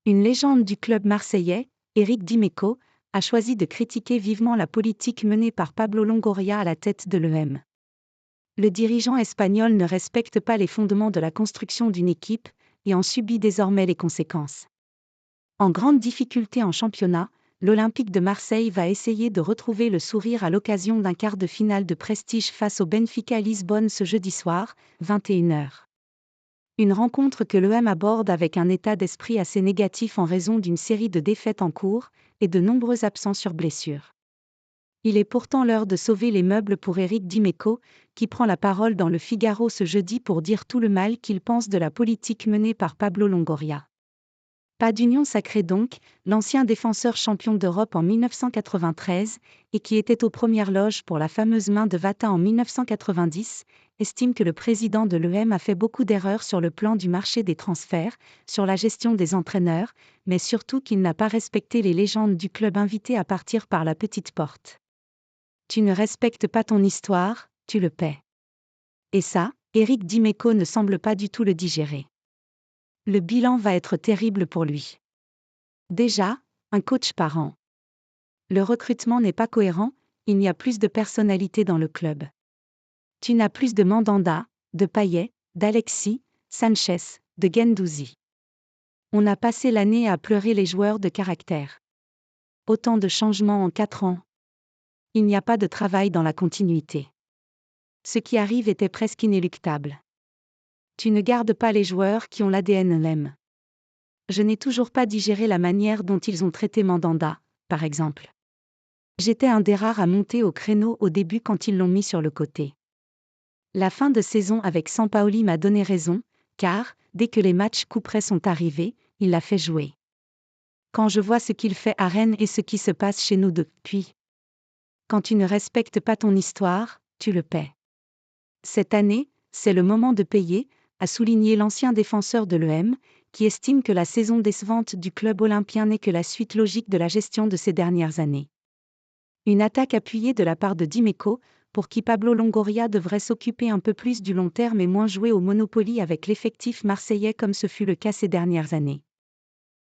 Une légende du club marseillais, Éric Dimeco, a choisi de critiquer vivement la politique menée par Pablo Longoria à la tête de l'EM. Le dirigeant espagnol ne respecte pas les fondements de la construction d'une équipe et en subit désormais les conséquences. En grande difficulté en championnat, l'Olympique de Marseille va essayer de retrouver le sourire à l'occasion d'un quart de finale de prestige face au Benfica Lisbonne ce jeudi soir, 21h. Une rencontre que l'EM aborde avec un état d'esprit assez négatif en raison d'une série de défaites en cours et de nombreux absents sur blessure. Il est pourtant l'heure de sauver les meubles pour Éric Dimeco, qui prend la parole dans le Figaro ce jeudi pour dire tout le mal qu'il pense de la politique menée par Pablo Longoria. Pas d'union sacrée donc, l'ancien défenseur champion d'Europe en 1993, et qui était aux premières loges pour la fameuse main de Vata en 1990, estime que le président de l'EM a fait beaucoup d'erreurs sur le plan du marché des transferts, sur la gestion des entraîneurs, mais surtout qu'il n'a pas respecté les légendes du club invité à partir par la petite porte. Tu ne respectes pas ton histoire, tu le paies. Et ça, Éric Dimeco ne semble pas du tout le digérer. Le bilan va être terrible pour lui. Déjà, un coach par an. Le recrutement n'est pas cohérent, il y a plus de personnalité dans le club. Tu n'as plus de Mandanda, de Payet, d'Alexis, Sanchez, de Guendouzi. On a passé l'année à pleurer les joueurs de caractère. Autant de changements en 4 ans. Il n'y a pas de travail dans la continuité. Ce qui arrive était presque inéluctable. Tu ne gardes pas les joueurs qui ont l'ADN LEM. Je n'ai toujours pas digéré la manière dont ils ont traité Mandanda, par exemple. J'étais un des rares à monter au créneau au début quand ils l'ont mis sur le côté. La fin de saison avec Sampaoli m'a donné raison, car, dès que les matchs couperets sont arrivés, il l'a fait jouer. Quand je vois ce qu'il fait à Rennes et ce qui se passe chez nous depuis. Quand tu ne respectes pas ton histoire, tu le paies. Cette année, c'est le moment de payer, a souligné l'ancien défenseur de l'EM, qui estime que la saison décevante du club olympien n'est que la suite logique de la gestion de ces dernières années. Une attaque appuyée de la part de Dimeco, pour qui Pablo Longoria devrait s'occuper un peu plus du long terme et moins jouer au Monopoly avec l'effectif marseillais comme ce fut le cas ces dernières années.